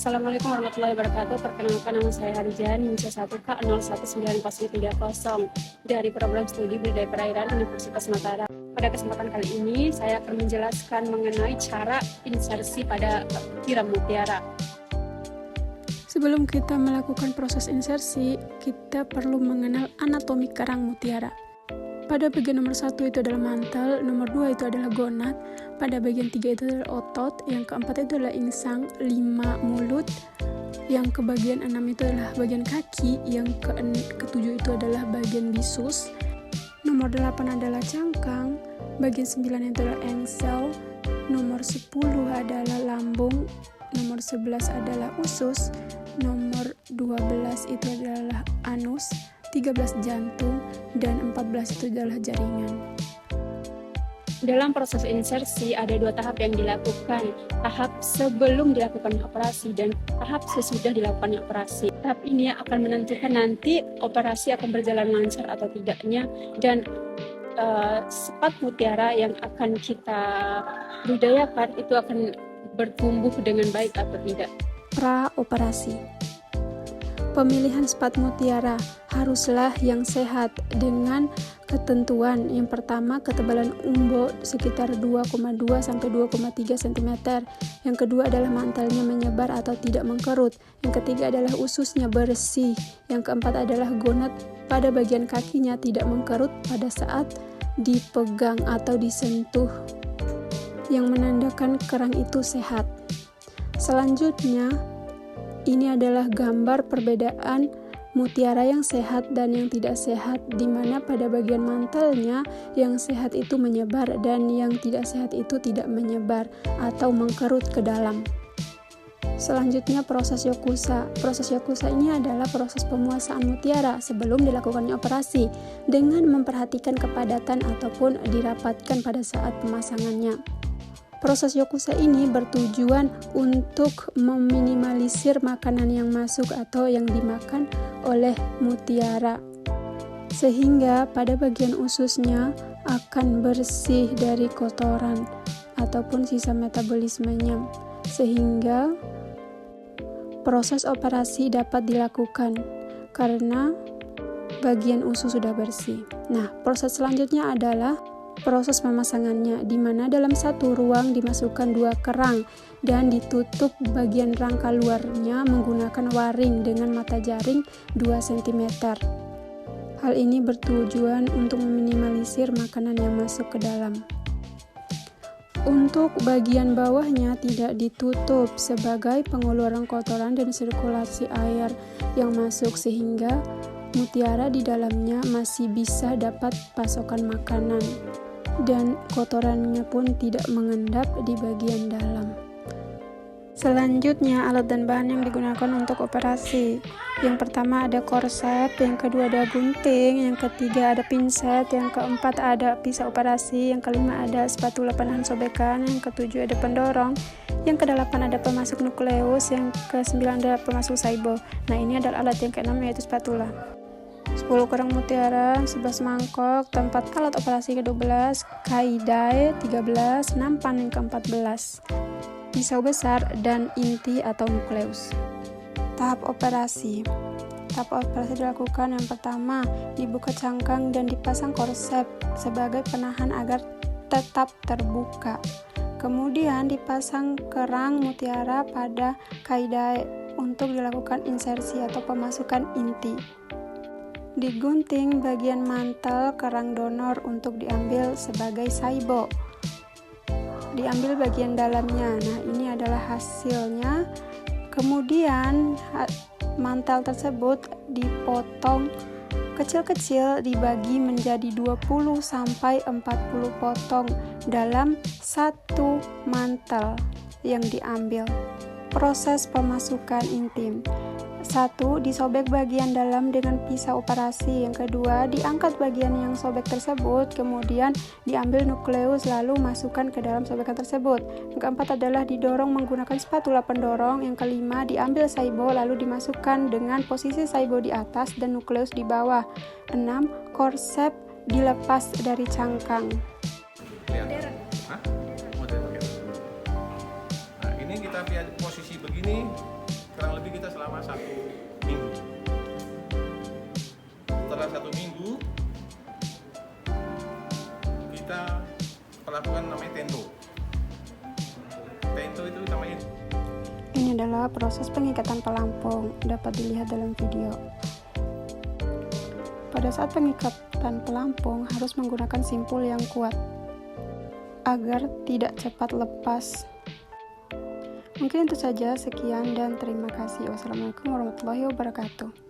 Assalamualaikum warahmatullahi wabarakatuh. Perkenalkan, nama saya Harijan, NIM 1K019030 dari program studi budidaya perairan Universitas Mataram. Pada kesempatan kali ini, saya akan menjelaskan mengenai cara insersi pada tiram mutiara. Sebelum kita melakukan proses insersi, kita perlu mengenal anatomi karang mutiara. Pada bagian nomor 1 itu adalah mantel, nomor 2 itu adalah gonad, pada bagian 3 itu adalah otot, yang keempat itu adalah insang, 5 mulut, yang ke bagian 6 itu adalah bagian kaki, yang ke-7 itu adalah bagian bisus, nomor 8 adalah cangkang, bagian 9 itu adalah engsel, nomor 10 adalah lambung, nomor 11 adalah usus, nomor 12 itu adalah anus, 13 jantung, dan 14 itu adalah jaringan. Dalam proses insersi ada 2 tahap yang dilakukan, tahap sebelum dilakukan operasi dan tahap sesudah dilakukan operasi. Tahap ini akan menentukan nanti operasi akan berjalan lancar atau tidaknya, dan spat mutiara yang akan kita budidayakan itu akan bertumbuh dengan baik atau tidak. Pra-operasi. Pemilihan spat mutiara haruslah yang sehat dengan ketentuan. Yang pertama, ketebalan umbo sekitar 2,2 sampai 2,3 cm. Yang kedua adalah mantelnya menyebar atau tidak mengkerut. Yang ketiga adalah ususnya bersih. Yang keempat adalah gonad pada bagian kakinya tidak mengkerut pada saat dipegang atau disentuh, yang menandakan kerang itu sehat. Selanjutnya, ini adalah gambar perbedaan mutiara yang sehat dan yang tidak sehat, di mana pada bagian mantelnya yang sehat itu menyebar dan yang tidak sehat itu tidak menyebar atau mengkerut ke dalam. Selanjutnya, proses yokusa. Proses yokusa ini adalah proses pemuasaan mutiara sebelum dilakukannya operasi dengan memperhatikan kepadatan ataupun dirapatkan pada saat pemasangannya. Proses yokusa ini bertujuan untuk meminimalisir makanan yang masuk atau yang dimakan oleh mutiara, sehingga pada bagian ususnya akan bersih dari kotoran ataupun sisa metabolismenya, sehingga proses operasi dapat dilakukan karena bagian usus sudah bersih. Nah, proses selanjutnya adalah proses pemasangannya, di mana dalam satu ruang dimasukkan 2 kerang dan ditutup bagian rangka luarnya menggunakan waring dengan mata jaring 2 cm. Hal ini bertujuan untuk meminimalisir makanan yang masuk ke dalam. Untuk bagian bawahnya tidak ditutup sebagai pengeluaran kotoran dan sirkulasi air yang masuk, sehingga mutiara di dalamnya masih bisa dapat pasokan makanan dan kotorannya pun tidak mengendap di bagian dalam. Selanjutnya, alat dan bahan yang digunakan untuk operasi. Yang pertama ada korsep, yang kedua ada gunting, yang ketiga ada pinset, yang keempat ada pisau operasi, yang kelima ada spatula penahan sobekan, yang ketujuh ada pendorong, yang kedelapan ada pemasuk nukleus, yang kesembilan ada pemasuk saibo. Nah, ini adalah alat yang keenam, yaitu spatula. 10 kerang mutiara, 11 mangkok, tempat alat operasi ke-12, kaidai 13, nampan yang ke-14, pisau besar, dan inti atau nukleus. Tahap operasi. Tahap operasi dilakukan yang pertama, dibuka cangkang dan dipasang korsep sebagai penahan agar tetap terbuka. Kemudian dipasang kerang mutiara pada kaidai untuk dilakukan insersi atau pemasukan inti. Digunting bagian mantel kerang donor untuk diambil sebagai saibo. Diambil bagian dalamnya. Nah, ini adalah hasilnya. Kemudian mantel tersebut dipotong kecil-kecil, dibagi menjadi 20 sampai 40 potong dalam satu mantel yang diambil. Proses pemasukan intim. 1. Disobek bagian dalam dengan pisau operasi. Yang kedua, diangkat bagian yang sobek tersebut, kemudian diambil nukleus lalu masukkan ke dalam sobekan tersebut. Yang keempat adalah didorong menggunakan spatula pendorong. Yang kelima, diambil saibo lalu dimasukkan dengan posisi saibo di atas dan nukleus di bawah. 6. Korsep dilepas dari cangkang. Nah, ini kita lihat posisi begini, kurang lebih kita selama 1 minggu. Setelah 1 minggu kita lakukan namanya tento. Tento itu namanya. Ini adalah proses pengikatan pelampung, dapat dilihat dalam video. Pada saat pengikatan pelampung harus menggunakan simpul yang kuat agar tidak cepat lepas. Mungkin itu saja, sekian dan terima kasih. Wassalamualaikum warahmatullahi wabarakatuh.